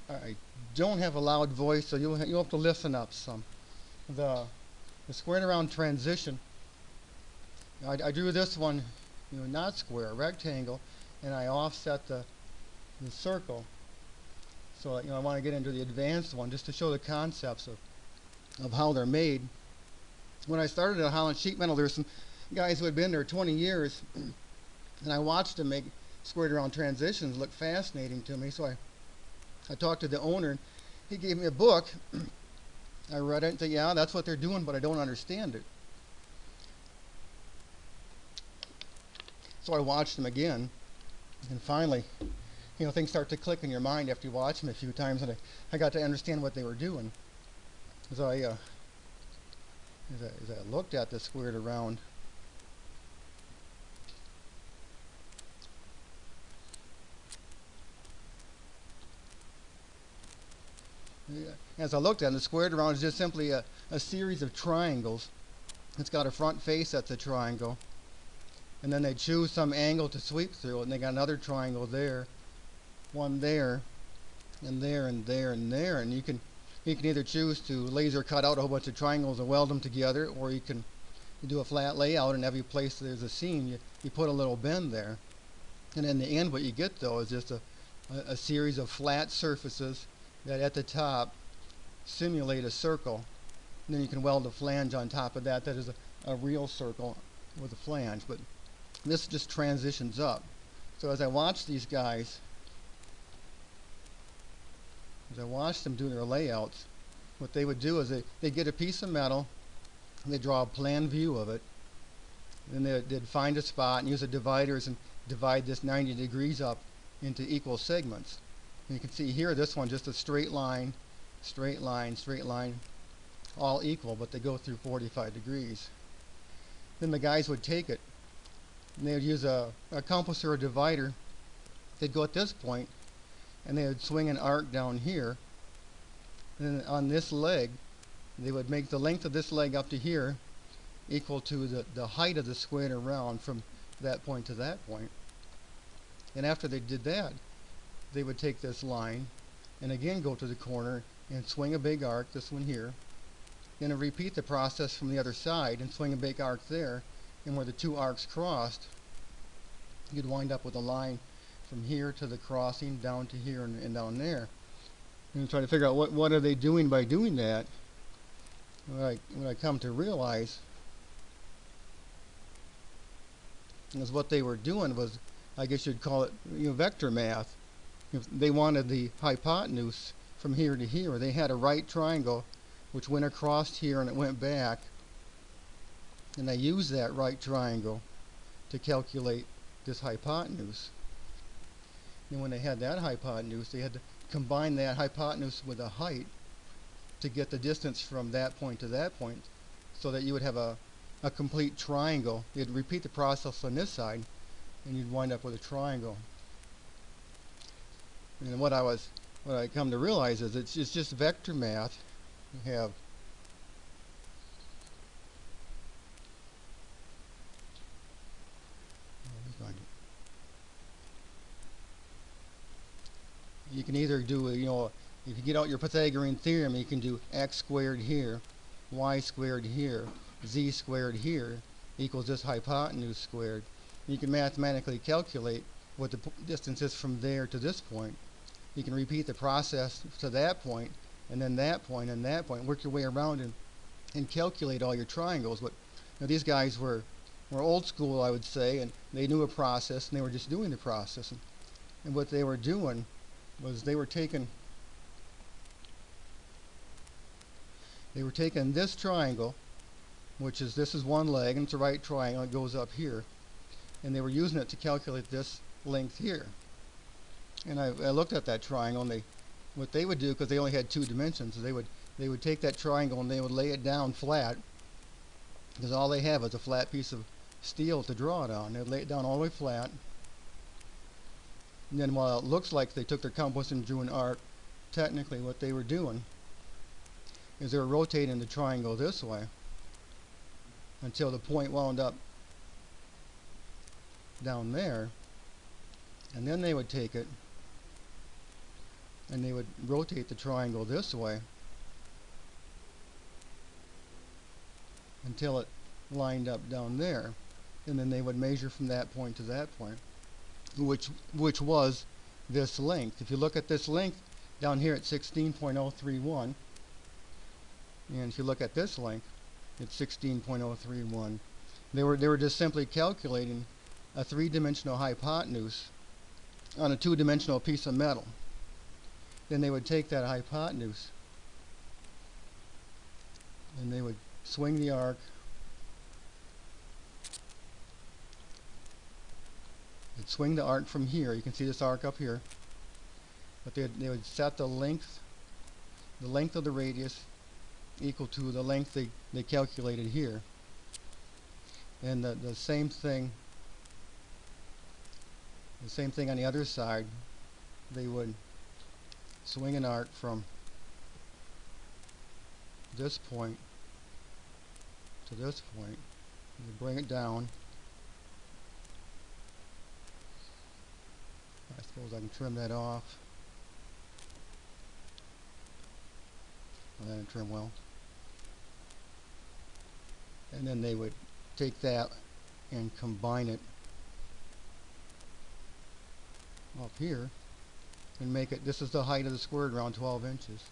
I don't have a loud voice, so you'll have to listen up some. The the squared around transition. I drew this one, not square, rectangle, and I offset the circle. So I want to get into the advanced one just to show the concepts of how they're made. When I started at Holland Sheet Metal, there were some guys who had been there 20 years, and I watched them make squared around transitions. Look fascinating to me. So I talked to the owner, and he gave me a book. I read it and said, yeah, that's what they're doing, but I don't understand it. So I watched them again, and finally, things start to click in your mind after you watch them a few times, and I got to understand what they were doing. As I looked at the squared around, the squared around is just simply a series of triangles. It's got a front face that's a triangle, and then they choose some angle to sweep through it, and they got another triangle there, one there, and there, and there, and there, and you can either choose to laser cut out a whole bunch of triangles and weld them together, or you do a flat layout, and every place there's a seam, you put a little bend there. And in the end, what you get, though, is just a series of flat surfaces that at the top simulate a circle. And then you can weld a flange on top of that. That is a real circle with a flange. But this just transitions up. So as I watch these guys, as I watch them do their layouts, what they would do is they get a piece of metal, and they draw a plan view of it. Then they'd find a spot and use the dividers and divide this 90 degrees up into equal segments. And you can see here, this one just a straight line, straight line, straight line, all equal, but they go through 45 degrees. Then the guys would take it, and they would use a compass or a divider. They'd go at this point, and they would swing an arc down here. And then on this leg, they would make the length of this leg up to here equal to the height of the squared around from that point to that point. And after they did that, they would take this line and again go to the corner and swing a big arc, this one here. Then repeat the process from the other side and swing a big arc there, and where the two arcs crossed, you'd wind up with a line from here to the crossing down to here and down there. And you try to figure out what are they doing by doing that. What I come to realize is what they were doing was, I guess you'd call it vector math. If they wanted the hypotenuse from here to here, they had a right triangle which went across here and it went back, and they used that right triangle to calculate this hypotenuse. And when they had that hypotenuse, they had to combine that hypotenuse with a height to get the distance from that point to that point, so that you would have a complete triangle. You'd repeat the process on this side, and you'd wind up with a triangle. And what I come to realize is it's just vector math. You have you can either do if you get out your Pythagorean theorem, you can do x squared here, y squared here, z squared here equals this hypotenuse squared. You can mathematically calculate what the distance is from there to this point. You can repeat the process to that point, and then that point, and that point. Work your way around and calculate all your triangles. But these guys were old school, I would say, and they knew a process, and they were just doing the process. And what they were doing was they were taking this triangle, which is, this is one leg, and it's a right triangle, it goes up here, and they were using it to calculate this length here. And I looked at that triangle, and what they would do, because they only had two dimensions, they would take that triangle and they would lay it down flat, because all they have is a flat piece of steel to draw it on. They'd lay it down all the way flat, and then while it looks like they took their compass and drew an arc, technically what they were doing is they were rotating the triangle this way until the point wound up down there, and then they would take it and they would rotate the triangle this way until it lined up down there, and then they would measure from that point to that point, which was this length. If you look at this length down here at 16.031, and if you look at this length, it's 16.031. They were just simply calculating a three-dimensional hypotenuse on a two-dimensional piece of metal. Then they would take that hypotenuse and they would swing the arc. They'd swing the arc from here. You can see this arc up here. But they would set the length of the radius equal to the length they calculated here. And the same thing on the other side. They would swing an arc from this point to this point. You bring it down. I suppose I can trim that off. Well, that didn't trim well. And then they would take that and combine it up here and make it, this is the height of the squared around 12 inches.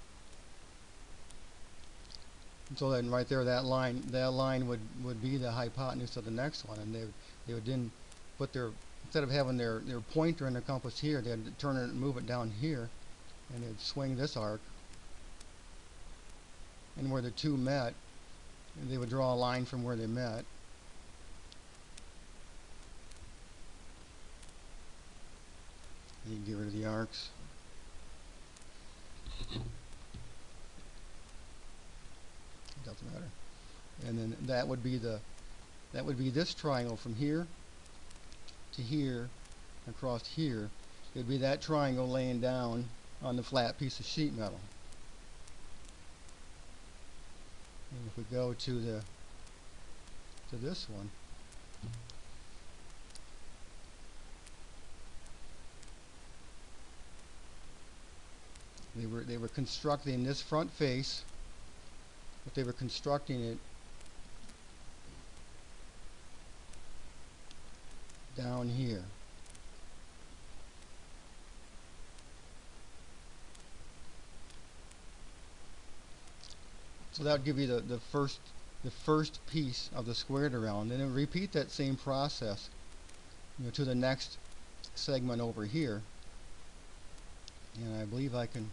And so then right there, that line would be the hypotenuse of the next one, and they would then put their, instead of having their pointer and their compass here, they'd turn it and move it down here, and they'd swing this arc, and where the two met, they would draw a line from where they met. You can get rid of the arcs. Doesn't matter. And then that would be this triangle from here to here, across here. It'd be that triangle laying down on the flat piece of sheet metal. And if we go to this one, they were constructing this front face, but they were constructing it down here. So that would give you the first piece of the squared around, and then repeat that same process, to the next segment over here. And I believe I can.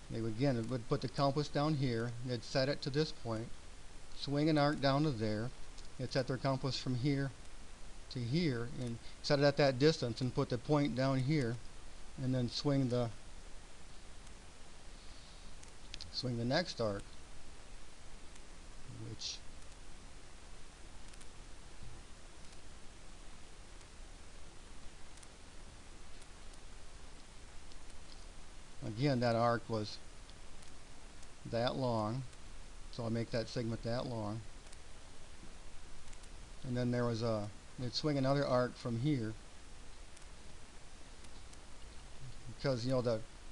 They would put the compass down here. They'd set it to this point, swing an arc down to there. They'd set their compass from here to here, and set it at that distance, and put the point down here, and then swing the next arc, which again, that arc was that long, so I'll make that segment that long. And then there was they'd swing another arc from here, because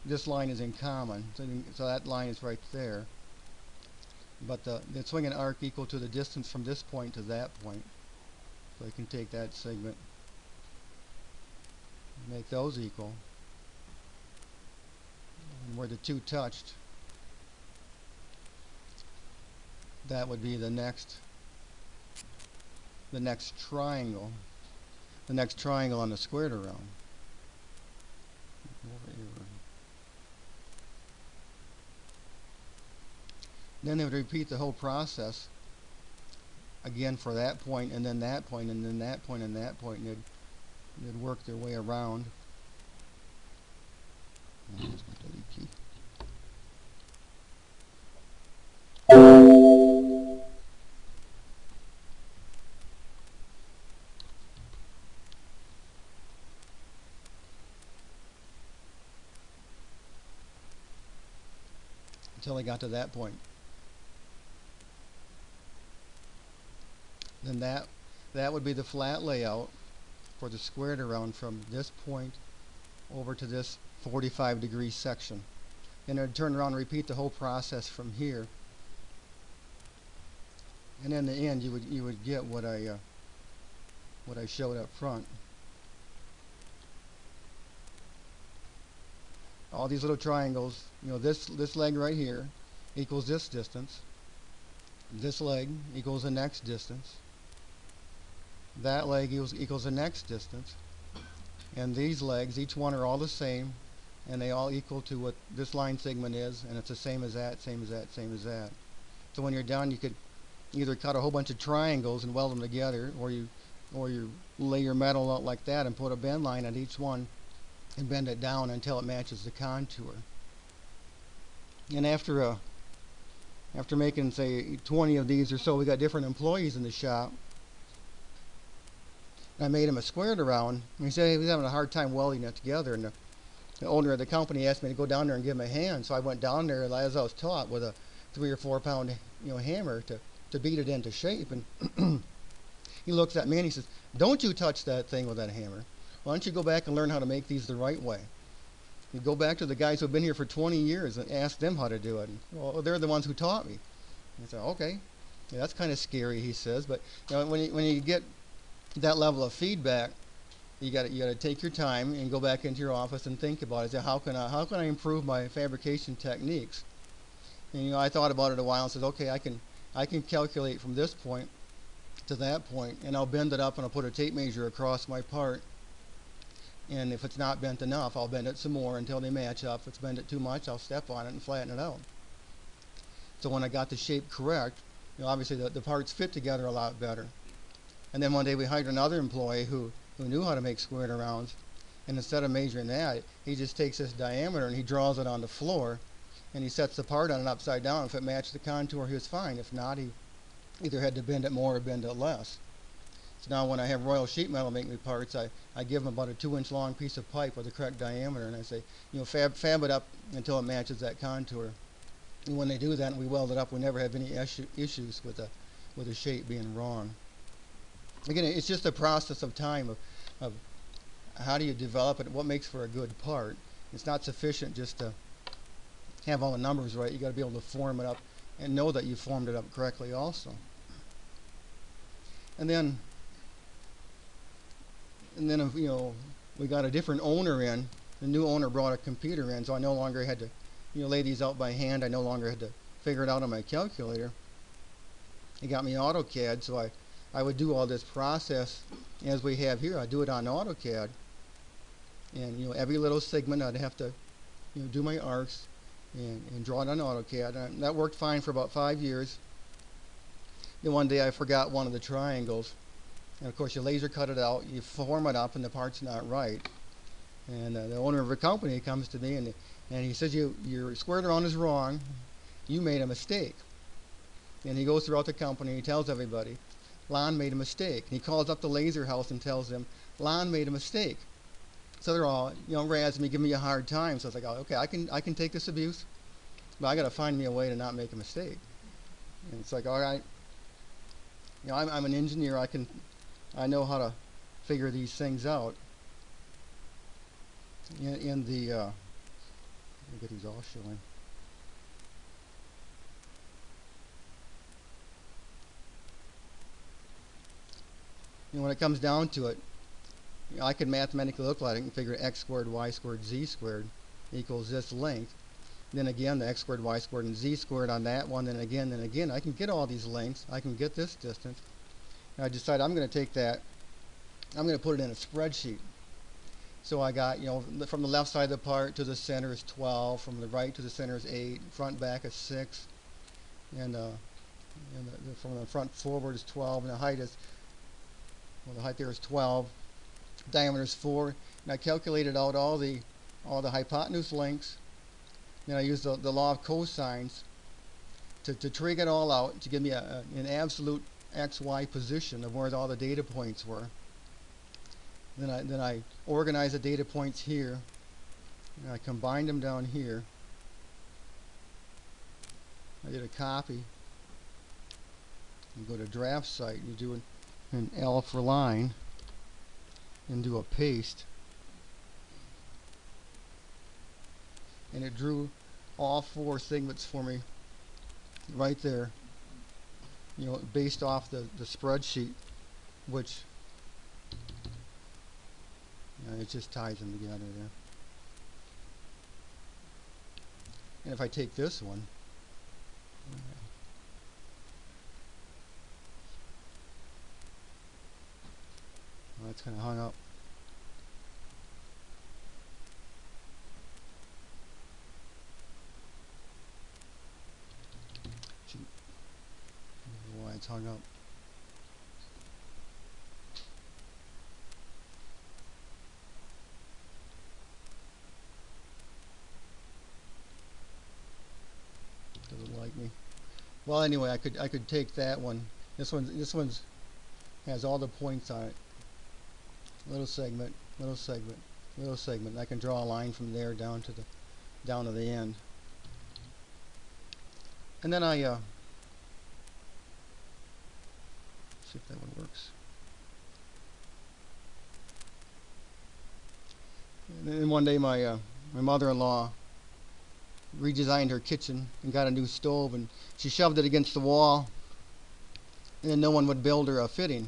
this line is in common, so that line is right there. But they'd swing an arc equal to the distance from this point to that point. So you can take that segment, make those equal. And where the two touched, that would be the next triangle. The next triangle on the squared around. Over here. Then they would repeat the whole process again for that point, and then that point, and then that point, and that point, and they'd work their way around. Here's my delete key. Until they got to that point. Then that would be the flat layout for the squared around from this point over to this 45-degree section. And I'd turn around and repeat the whole process from here. And in the end, you would get what I showed up front. All these little triangles, this leg right here equals this distance. This leg equals the next distance. That leg equals the next distance. And these legs, each one are all the same, and they all equal to what this line segment is, and it's the same as that, same as that, same as that. So when you're done, you could either cut a whole bunch of triangles and weld them together, or you lay your metal out like that and put a bend line on each one and bend it down until it matches the contour. And after making, say, 20 of these or so, we got different employees in the shop. I made him a squared around, and he said he was having a hard time welding it together, and the owner of the company asked me to go down there and give him a hand. So I went down there, as I was taught, with a 3 or 4 pound hammer to beat it into shape. And he looks at me and he says, "Don't you touch that thing with that hammer. Why don't you go back and learn how to make these the right way? You go back to the guys who've been here for 20 years and ask them how to do it." And, well, they're the ones who taught me. And I said, "Okay, yeah, that's kind of scary," he says. But when you get that level of feedback, you got to take your time and go back into your office and think about it. Say, how can I improve my fabrication techniques? And I thought about it a while and said, okay, I can calculate from this point to that point, and I'll bend it up and I'll put a tape measure across my part. And if it's not bent enough, I'll bend it some more until they match up. If it's bent it too much, I'll step on it and flatten it out. So when I got the shape correct, obviously the parts fit together a lot better. And then one day we hired another employee who knew how to make squared arounds, and instead of measuring that, he just takes this diameter and he draws it on the floor, and he sets the part on it upside down. If it matched the contour, he was fine. If not, he either had to bend it more or bend it less. So now when I have Royal Sheet Metal make me parts, I give them about a 2-inch long piece of pipe with the correct diameter, and I say, fab it up until it matches that contour. And when they do that and we weld it up, we never have any issues with the shape being wrong. Again, it's just a process of time of how do you develop it, what makes for a good part. It's not sufficient just to have all the numbers right. You got to be able to form it up and know that you formed it up correctly also. And then we got a different owner in. The new owner brought a computer in, so I no longer had to lay these out by hand. I no longer had to figure it out on my calculator. He got me AutoCAD, so I would do all this process as we have here. I do it on AutoCAD, and every little segment I'd have to do my arcs and draw it on AutoCAD. And that worked fine for about 5 years. Then one day I forgot one of the triangles, and of course you laser cut it out, you form it up, and the part's not right. And the owner of the company comes to me and he says, your squared around is wrong. You made a mistake. And he goes throughout the company. He tells everybody, Lon made a mistake. And he calls up the laser house and tells them, Lon made a mistake. So they're all, razzing me, giving me a hard time. So I was like, oh, okay, I can take this abuse, but I got to find me a way to not make a mistake. And it's like, all right, I'm an engineer. I know how to figure these things out. In the, let me get these all showing. When it comes down to it, I can mathematically look at it and figure x squared, y squared, z squared equals this length. Then again, the x squared, y squared, and z squared on that one. Then again, I can get all these lengths. I can get this distance. And I decide I'm going to take that. I'm going to put it in a spreadsheet. So I got, from the left side of the part to the center is 12. From the right to the center is 8. Front back is 6. And from the front forward is 12. And the height is, the height there is 12. Diameter is 4. And I calculated out all the hypotenuse lengths. Then I used the law of cosines to trig it all out to give me an absolute XY position of where all the data points were. Then I organized the data points here, and I combined them down here. I did a copy. You go to draft site, you do an L for line, and do a paste, and it drew all 4 segments for me right there, you know, based off the spreadsheet, which, you know, it just ties them together there. And if I take this one, well, it's kind of hung up. Why it's hung up. Doesn't like me. Well, anyway, I could take that one. This one's has all the points on it. Little segment, little segment, little segment. And I can draw a line from there down to the end. And then I see if that one works. And then one day my mother-in-law redesigned her kitchen and got a new stove, and she shoved it against the wall, and then no one would build her a fitting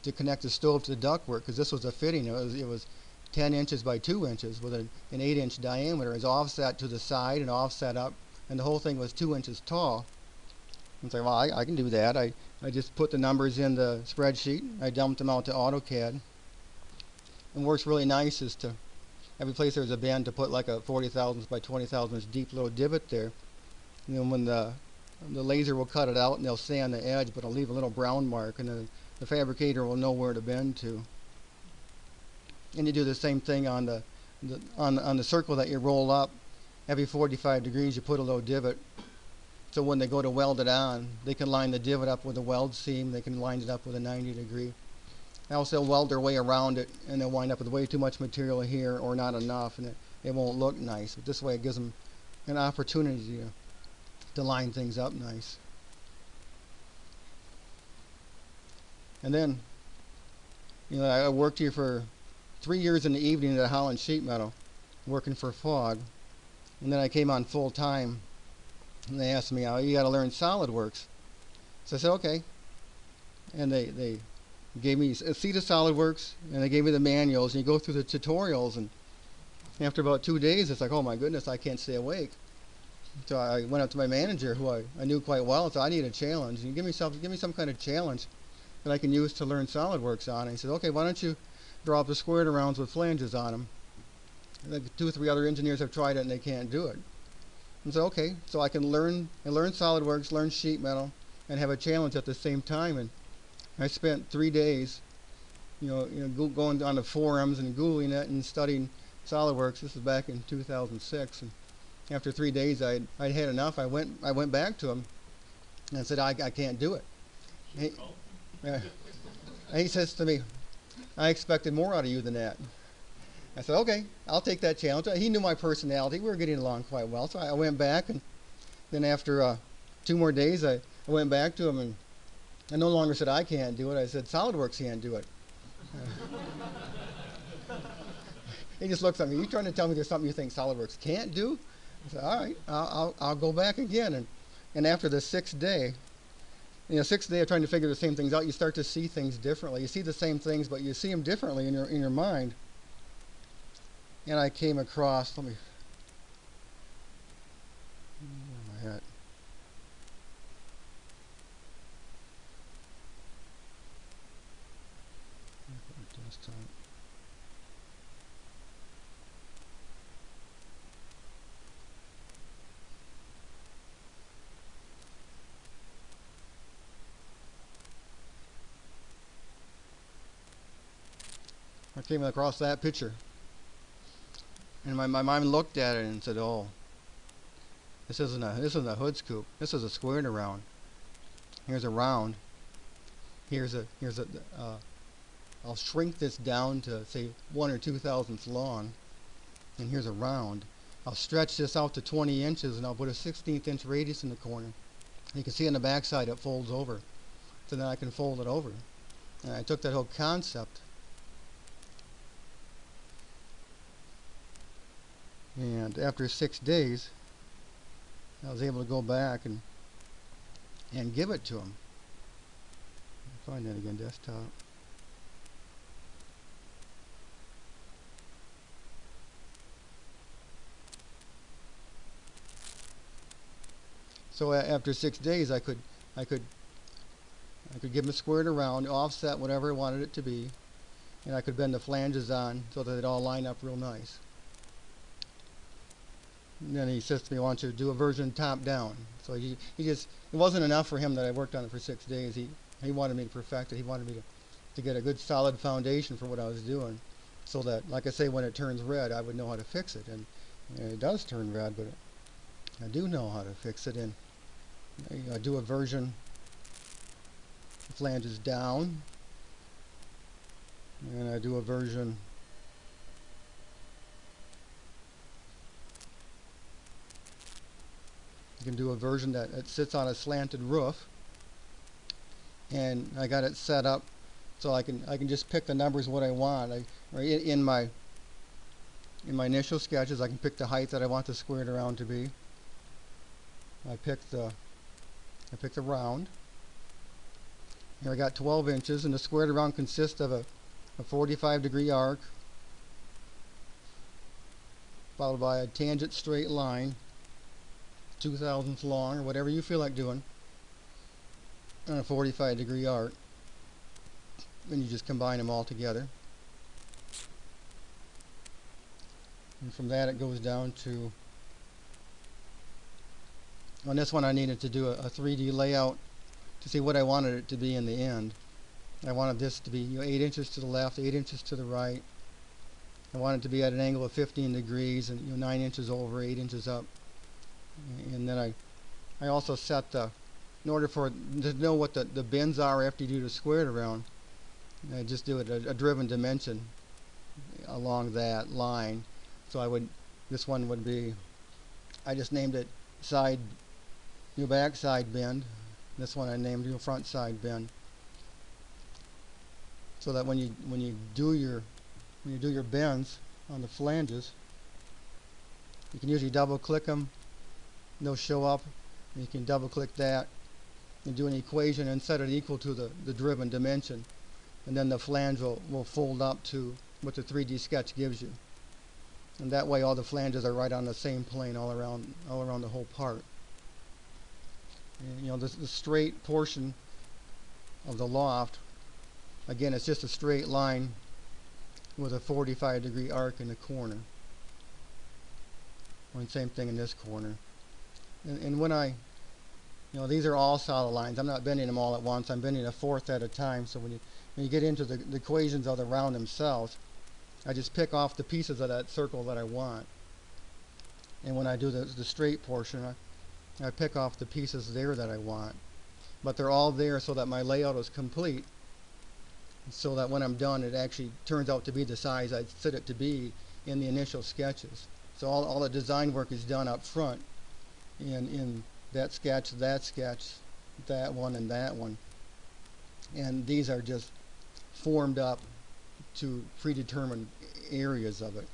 to connect the stove to the ductwork, because this was a fitting. It was 10 inches by 2 inches with an 8-inch diameter. It was offset to the side and offset up, and the whole thing was 2 inches tall. And it's like, well, I can do that. I just put the numbers in the spreadsheet. I dumped them out to AutoCAD. And works really nice is to every place there's a bend to put like a 40 thousandths by 20 thousandths deep little divot there. And then when the laser will cut it out and they'll sand the edge, but it'll leave a little brown mark, and then the fabricator will know where to bend to. And you do the same thing on the circle that you roll up. Every 45 degrees you put a little divot, so when they go to weld it on, they can line the divot up with a weld seam. They can line it up with a 90 degree. Else they'll weld their way around it, and they'll wind up with way too much material here or not enough, and it won't look nice. But this way it gives them an opportunity to line things up nice. And then, you know, I worked here for 3 years in the evening at Holland Sheet Metal, working for FOG. And then I came on full time, and they asked me, oh, you got to learn SolidWorks. So I said, okay. And they gave me a seat of SolidWorks, and they gave me the manuals, and you go through the tutorials, and after about 2 days, it's like, oh my goodness, I can't stay awake. So I went up to my manager, who I knew quite well, and said, I need a challenge. And give me some kind of challenge that I can use to learn SolidWorks on. And he said, okay, why don't you draw up the squared arounds with flanges on them? Like 2 or 3 other engineers have tried it and they can't do it. And so okay, so I can learn SolidWorks, learn sheet metal, and have a challenge at the same time. And I spent 3 days, going on the forums and Googling it and studying SolidWorks. This was back in 2006. And after 3 days, I'd had enough. I went back to him and said, I can't do it. And he says to me, I expected more out of you than that. I said, okay, I'll take that challenge. He knew my personality. We were getting along quite well. So I went back, and then after 2 more days, I went back to him, and I no longer said I can't do it. I said SolidWorks can't do it. He just looks at me. Are you trying to tell me there's something you think SolidWorks can't do? I said, all right, I'll go back again. And after the 6th day, 6th day of trying to figure the same things out, you start to see things differently. You see the same things, but you see them differently in your mind. And I came across, where am I at? Desktop. I came across that picture. And my mind looked at it and said, "Oh, this isn't a hood scoop. This is a squared around. Here's a round. I'll shrink this down to say 1 or 2 thousandths long, and here's a round. I'll stretch this out to 20 inches, and I'll put a 16th inch radius in the corner. And you can see on the back side it folds over, so then I can fold it over." And I took that whole concept And after 6 days, I was able to go back and give it to him. Find that again, desktop. So after 6 days, I could give him a squared around, offset whatever I wanted it to be, and I could bend the flanges on so that they'd all line up real nice. And then he says to me, "I want you to do a version top down." So he just, it wasn't enough for him that I worked on it for 6 days. He wanted me to perfect it. He wanted me to get a good solid foundation for what I was doing, so that, like I say, when it turns red, I would know how to fix it. And it does turn red, but I do know how to fix it. And I do a version flanges down, and I do a version you can do a version that it sits on a slanted roof, and I got it set up so I can just pick the numbers what I want. In my initial sketches, I can pick the height that I want the squared around to be. I pick the round. Here I got 12 inches, and the squared around consists of a 45-degree arc followed by a tangent straight line 2/1000 long, or whatever you feel like doing, on a 45-degree arc. Then you just combine them all together, and from that it goes down to, on this one I needed to do a 3D layout to see what I wanted it to be in the end. I wanted this to be 8 inches to the left, 8 inches to the right. I wanted it to be at an angle of 15 degrees, and 9 inches over, 8 inches up. And then I also set in order to know what the bends are after you do the squared around, I just do a driven dimension along that line. So this one would be, I just named it back side bend. This one I named front side bend. So that when you do your bends on the flanges, you can usually double click them. They'll show up. You can double click that and do an equation and set it equal to the driven dimension, and then the flange will fold up to what the 3D sketch gives you. And that way all the flanges are right on the same plane all around the whole part. And, the straight portion of the loft, again, it's just a straight line with a 45-degree arc in the corner. And same thing in this corner. And when these are all solid lines. I'm not bending them all at once. I'm bending a fourth at a time. So when you get into the equations of the round themselves, I just pick off the pieces of that circle that I want. And when I do the straight portion, I pick off the pieces there that I want. But they're all there so that my layout is complete, so that when I'm done, it actually turns out to be the size I set it to be in the initial sketches. So all the design work is done up front in that sketch, that one, and that one. And these are just formed up to predetermined areas of it.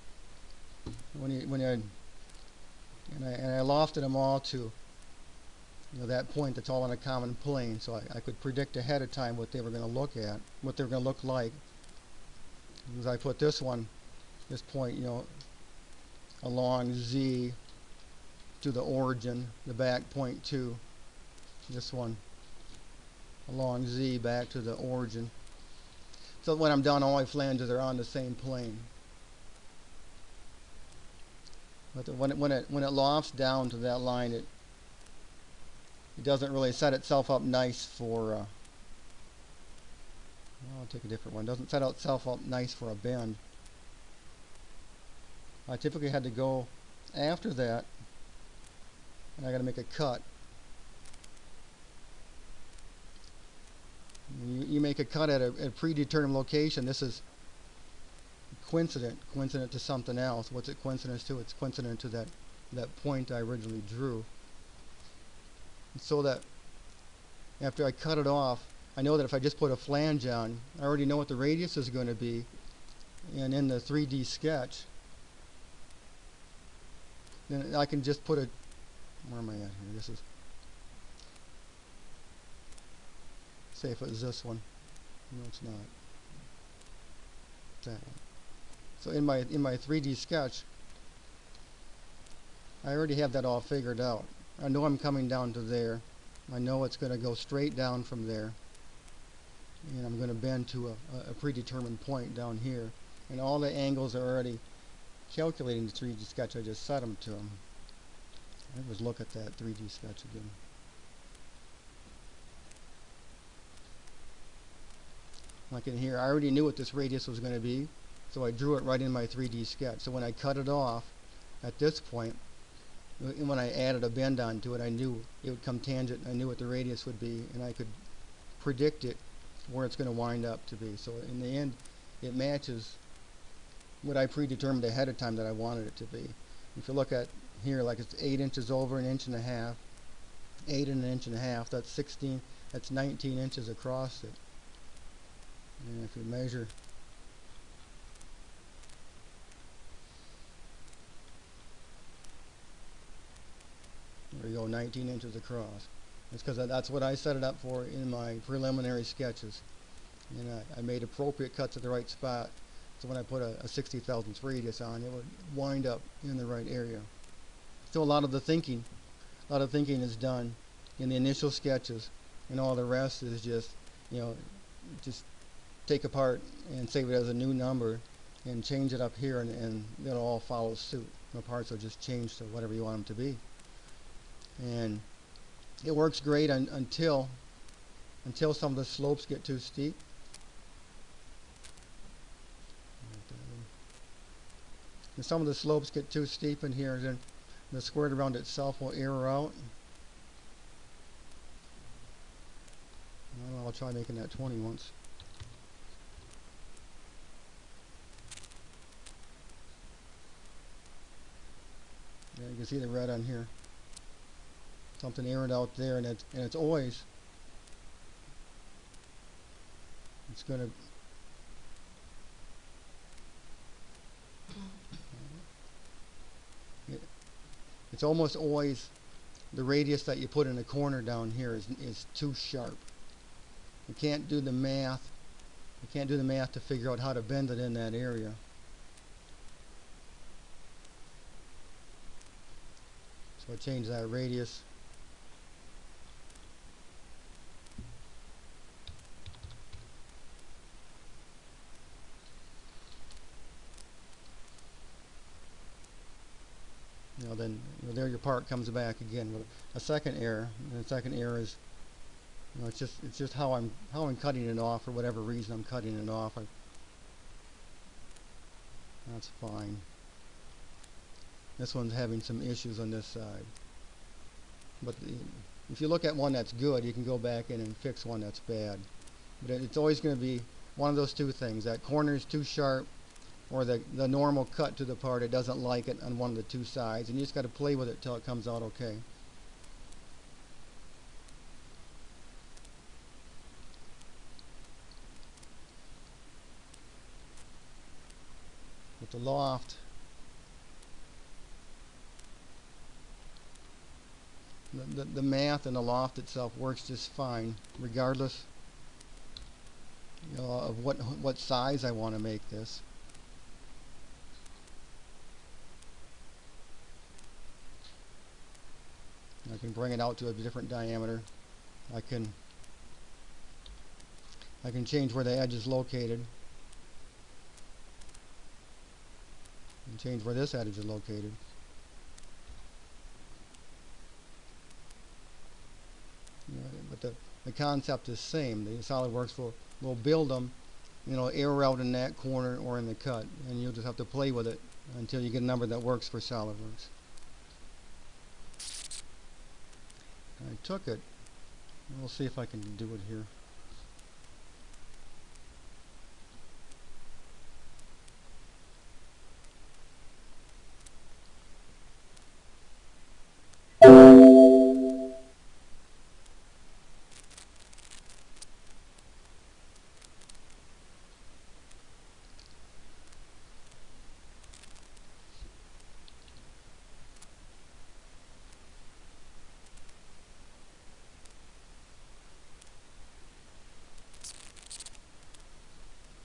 I lofted them all to that point that's all on a common plane, so I could predict ahead of time what they were going to look at, what they were going to look like. As I put this point, along Z to the origin, the back point to this one along Z back to the origin. So when I'm done, all my flanges are on the same plane. But when it lofts down to that line, it doesn't really set itself up nice for. I'll take a different one. It doesn't set itself up nice for a bend. I typically had to go after that, and I got to make a cut. You make a cut at a predetermined location. This is coincident to something else. What's it coincident to? It's coincident to that point I originally drew. So that after I cut it off, I know that if I just put a flange on, I already know what the radius is going to be, and in the 3D sketch then I can just put a, where am I at here? This is, say if it was this one. No, it's not. That one. So in my 3D sketch, I already have that all figured out. I know I'm coming down to there. I know it's going to go straight down from there. And I'm going to bend to a predetermined point down here. And all the angles are already calculated in the 3D sketch. I just set them to them. I was look at that 3D sketch again. Like in here, I already knew what this radius was going to be, so I drew it right in my 3D sketch. So when I cut it off at this point, when I added a bend onto it, I knew it would come tangent. I knew what the radius would be, and I could predict it where it's going to wind up to be. So in the end, it matches what I predetermined ahead of time that I wanted it to be. If you look at here, like it's 8 inches over an inch and a half, 8 and an inch and a half, that's 16, that's 19 inches across it. And if you measure, there you go, 19 inches across. It's because that's what I set it up for in my preliminary sketches. And I made appropriate cuts at the right spot, so when I put a 60 thousandths radius on, it would wind up in the right area. So a lot of thinking is done in the initial sketches, and all the rest is just, just take apart and save it as a new number and change it up here, and it'll all follow suit. The parts will just change to whatever you want them to be. And it works great until some of the slopes get too steep. And some of the slopes get too steep in here, then the squared around itself will error out. Well, I'll try making that 20 once. Yeah, you can see the red on here. Something errored out there, and it's always, it's going to, it's almost always the radius that you put in the corner down here is too sharp. You can't do the math. You can't do the math to figure out how to bend it in that area. So I change that radius. Then there your part comes back again with a second error. And the second error is, it's just how I'm cutting it off for whatever reason I'm cutting it off. That's fine. This one's having some issues on this side. But if you look at one that's good, you can go back in and fix one that's bad. But it's always going to be one of those two things. That corner is too sharp, or the normal cut to the part, it doesn't like it on one of the two sides, and you just got to play with it till it comes out okay. With the loft, the math in the loft itself works just fine, regardless of what size I want to make this. I can bring it out to a different diameter. I can change where the edge is located, and change where this edge is located. But the concept is the same. The SolidWorks will build them, error out in that corner or in the cut, and you'll just have to play with it until you get a number that works for SolidWorks. I took it. We'll see if I can do it here.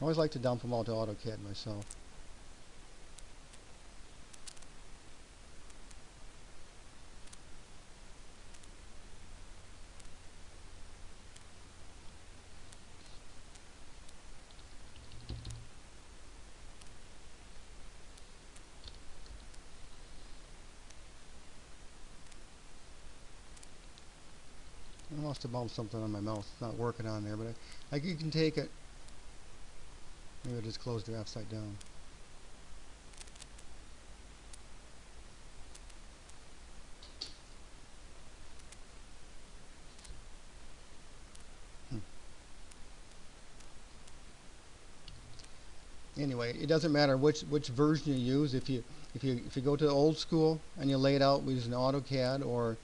always like to dump them all to AutoCAD myself. I must have bumped something on my mouse. It's not working on there, but you can take it. Maybe I just closed it upside down. Anyway, it doesn't matter which version you use. If you go to the old school and you lay it out using AutoCAD or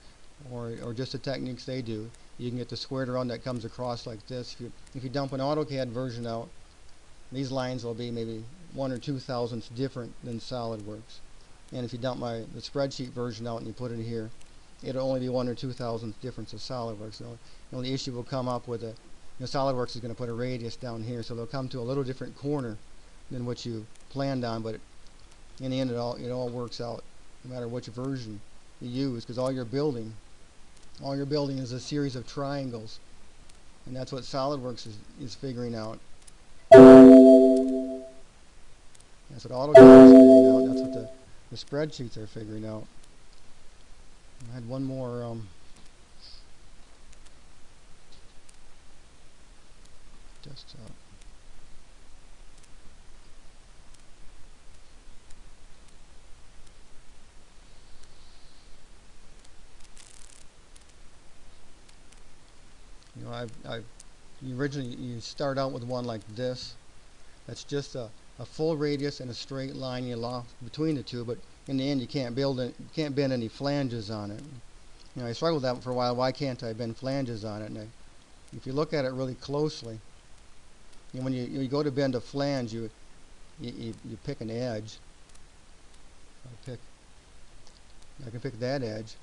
just the techniques they do, you can get the squared around that comes across like this. If you dump an AutoCAD version out, these lines will be maybe 1 or 2 thousandths different than SolidWorks. And if you dump the spreadsheet version out and you put it here, it'll only be 1 or 2 thousandths difference of SolidWorks. So the only issue will come up with SolidWorks is going to put a radius down here, so they'll come to a little different corner than what you planned on, but in the end it all works out no matter which version you use, because all you're building is a series of triangles, and that's what SolidWorks is figuring out. That's what AutoCAD is figuring out. That's what the spreadsheets are figuring out. I had one more desktop. You know, originally you start out with one like this. That's just a full radius and a straight line you loft between the two, but in the end you can't bend any flanges on it. You know, I struggled with that for a while. Why can't I bend flanges on it? And if you look at it really closely, and when you go to bend a flange, you pick an edge. I can pick that edge.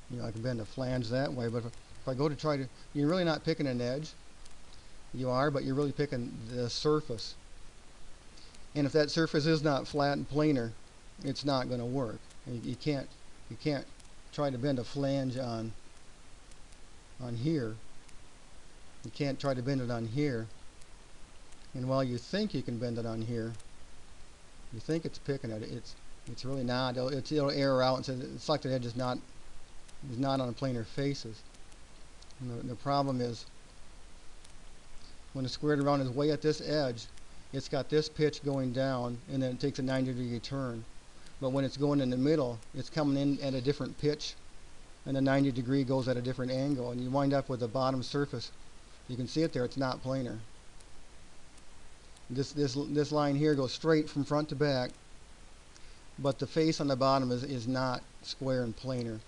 You know, I can bend a flange that way, but if I go to try to, you're really not picking an edge. You are, but you're really picking the surface. And if that surface is not flat and planar, it's not going to work. And you can't try to bend a flange on here. You can't try to bend it on here. And while you think you can bend it on here, you think it's picking it. It's really not. It'll error out and say it's like the edge is not on a planar faces. And the problem is when the squared around is way at this edge, it's got this pitch going down, and then it takes a 90-degree turn. But when it's going in the middle, it's coming in at a different pitch, and the 90-degree goes at a different angle, and you wind up with the bottom surface. You can see it there. It's not planar. This line here goes straight from front to back, but the face on the bottom is not square and planar.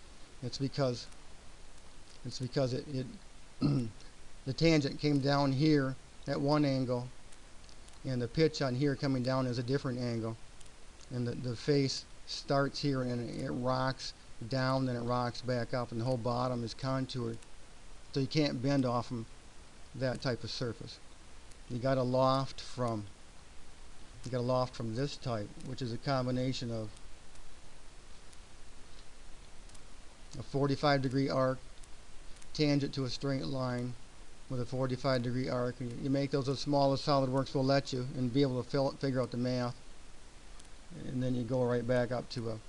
It's because the tangent came down here at one angle, and the pitch on here coming down is a different angle, and the face starts here and it rocks down, then it rocks back up, and the whole bottom is contoured, so you can't bend off from that type of surface. You got a loft from this type, which is a combination of a 45-degree arc, tangent to a straight line with a 45-degree arc. And you make those as small as SolidWorks will let you, and be able to figure out the math. And then you go right back up to a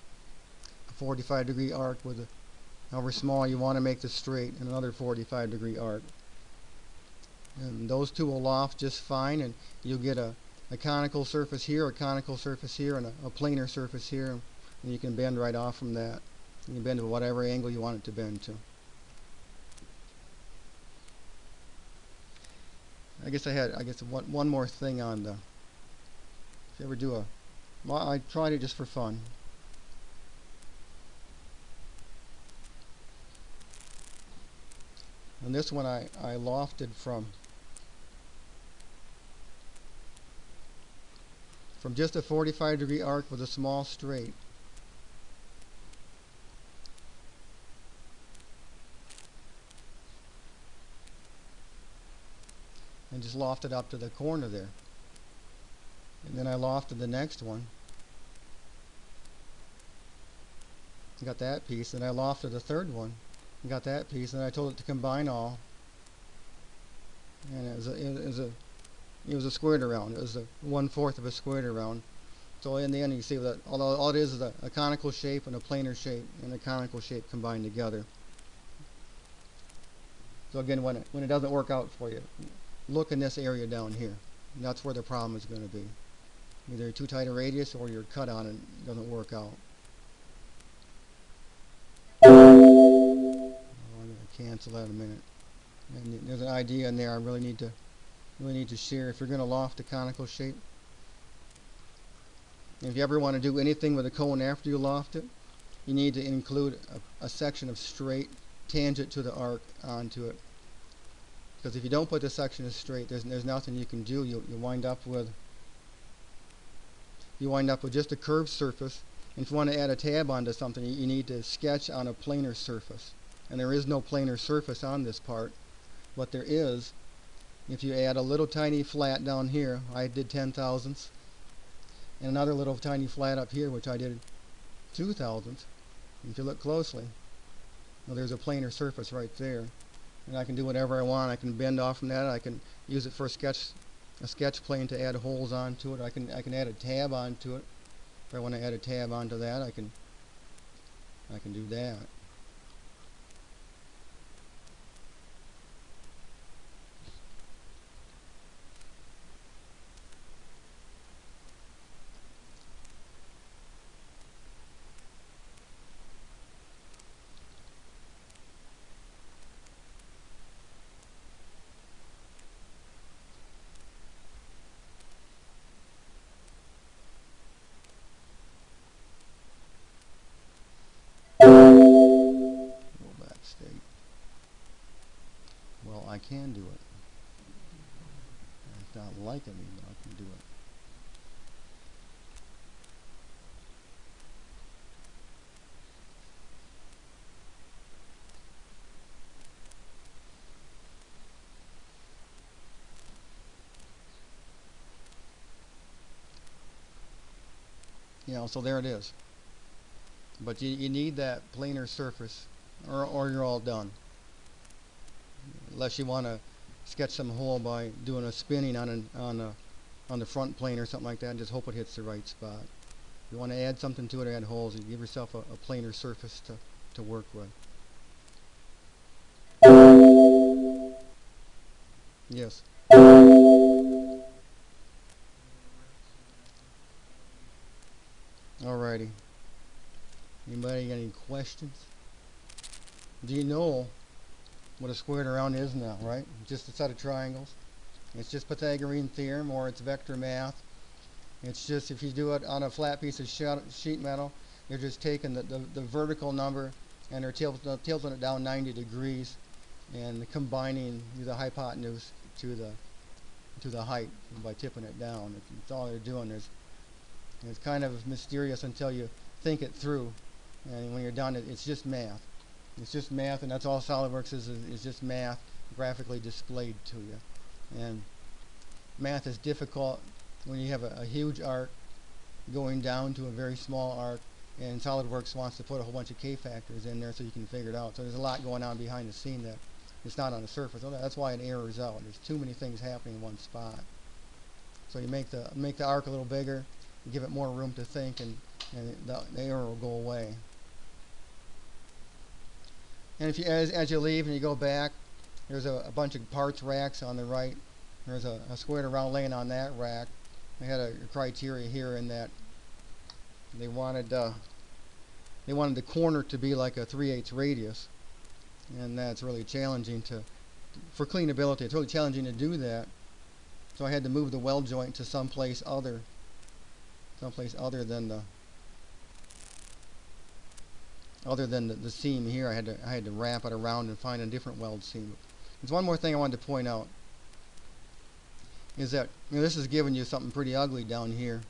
45-degree arc with however small you want to make the straight, and another 45-degree arc. And those two will loft just fine, and you'll get a conical surface here, a conical surface here, and a planar surface here, and you can bend right off from that. You can bend to whatever angle you want it to bend to. I guess one more thing on the, if you ever do I tried it just for fun. And this one I lofted from just a 45-degree arc with a small straight. and just lofted up to the corner there. And then I lofted the next one. Got that piece, and I lofted the third one. Got that piece, and I told it to combine all. And it was a squared around. It was a 1/4 of a squared around. So in the end, you see that all it is a conical shape and a planar shape and a conical shape combined together. So again, when it doesn't work out for you, look in this area down here. And that's where the problem is going to be. Either too tight a radius or you're cut on and it doesn't work out. Oh, I'm going to cancel that in a minute. And there's an idea in there I really need to share. If you're going to loft a conical shape, and if you ever want to do anything with a cone after you loft it, you need to include a section of straight tangent to the arc onto it. Because if you don't put the section as straight, there's nothing you can do. You wind up with just a curved surface. And if you want to add a tab onto something, you need to sketch on a planar surface. And there is no planar surface on this part. What there is, if you add a little tiny flat down here, I did 10,000ths, and another little tiny flat up here, which I did 2,000ths. If you look closely, well, there's a planar surface right there, and I can do whatever I want. I can bend off from that. I can use it for a sketch plane to add holes onto it. I can add a tab onto it. If I want to add a tab onto that, I can do that. Go back state. Well, I can do it. It's not liking me, but I can do it. So there it is. But you need that planar surface, or you're all done. Unless you want to sketch some hole by doing a spinning on the front plane or something like that, and just hope it hits the right spot. If you want to add something to it, add holes, you give yourself a planar surface to work with. Yes. Alrighty. Anybody got any questions? Do you know what a squared around is now, right? Just a set of triangles. It's just Pythagorean theorem, or it's vector math. It's just, if you do it on a flat piece of sheet metal, you're just taking the vertical number and they're tilting it down 90 degrees and combining the hypotenuse to the height by tipping it down. It's all they're doing. It's kind of mysterious until you think it through, and when you're done, it's just math. It's just math, and that's all SolidWorks is just math graphically displayed to you. And math is difficult when you have a huge arc going down to a very small arc, and SolidWorks wants to put a whole bunch of k-factors in there so you can figure it out. So there's a lot going on behind the scene that it's not on the surface. So that's why it errors out. There's too many things happening in one spot. So you make the arc a little bigger, give it more room to think, and the error will go away. And if you, as you leave and you go back, there's a bunch of parts racks on the right. There's a squared around laying on that rack. They had a criteria here in that they wanted the corner to be like a 3/8 radius, and that's really challenging for cleanability. It's really challenging to do that. So I had to move the weld joint to someplace other than the seam here. I had to wrap it around and find a different weld seam. There's one more thing I wanted to point out, is that this is giving you something pretty ugly down here,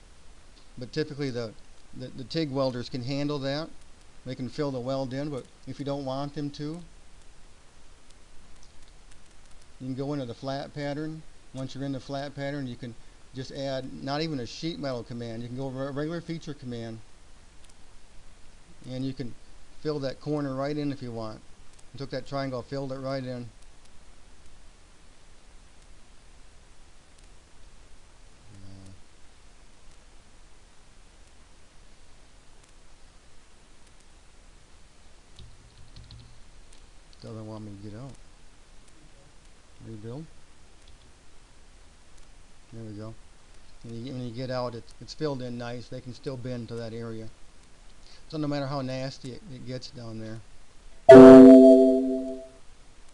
but typically the TIG welders can handle that. They can fill the weld in, but if you don't want them to, you can go into the flat pattern Once you're in the flat pattern, you can just add not even a sheet metal command. You can go over a regular feature command, and you can fill that corner right in if you want. I took that triangle, filled it right in. Doesn't want me to get out. Rebuild. There we go. And when you get out, it's filled in nice. They can still bend to that area. So no matter how nasty it gets down there,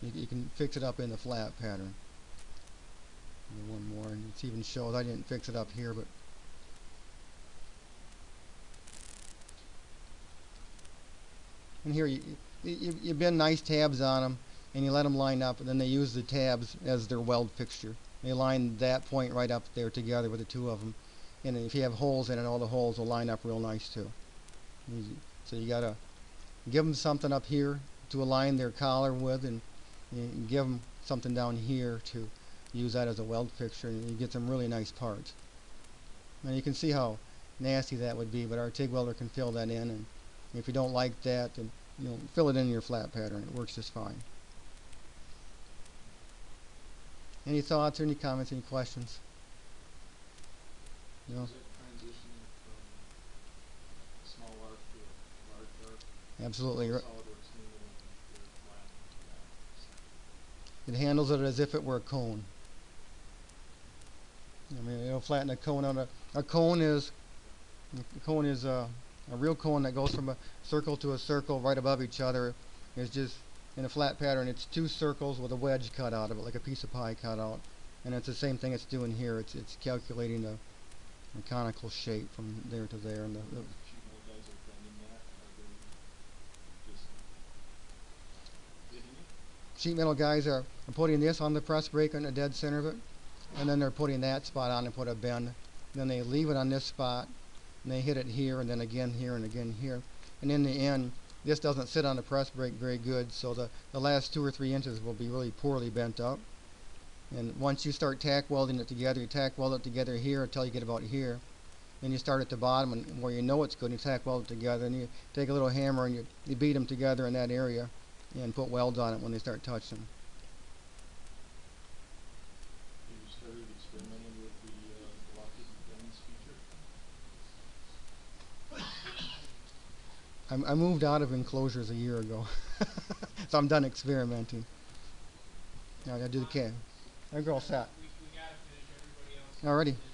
you can fix it up in the flat pattern. And one more, and it even shows. I didn't fix it up here, but and here you bend nice tabs on them, and you let them line up, and then they use the tabs as their weld fixture. They line that point right up there together with the two of them, and if you have holes in it, all the holes will line up real nice too. So you gotta give them something up here to align their collar with, and you give them something down here to use that as a weld fixture, and you get some really nice parts. Now you can see how nasty that would be, but our TIG welder can fill that in, and if you don't like that, then fill it in your flat pattern. It works just fine. Any thoughts or any comments, any questions? No? Is it transitioning from small arc to a large arc? Absolutely. SolidWorks needle and flat. It handles it as if it were a cone. I mean, it'll flatten a cone out. A cone is a real cone that goes from a circle to a circle right above each other. It's just in a flat pattern. It's two circles with a wedge cut out of it, like a piece of pie cut out. And it's the same thing it's doing here. It's calculating the conical shape from there to there. And the sheet metal guys are putting this on the press brake in the dead center of it, and then they're putting that spot on and put a bend. Then they leave it on this spot, and they hit it here, and then again here, and again here. And in the end, this doesn't sit on the press brake very good, so the last 2 or 3 inches will be really poorly bent up. And once you start tack welding it together, you tack weld it together here until you get about here. Then you start at the bottom and where you know it's good, and you tack weld it together, and you take a little hammer and you beat them together in that area and put welds on it when they start touching. Have you started experimenting with the locked bends feature? I moved out of enclosures a year ago, so I'm done experimenting. Now I gotta do the can. Our girl sat. We gotta finish. Everybody else. Alrighty.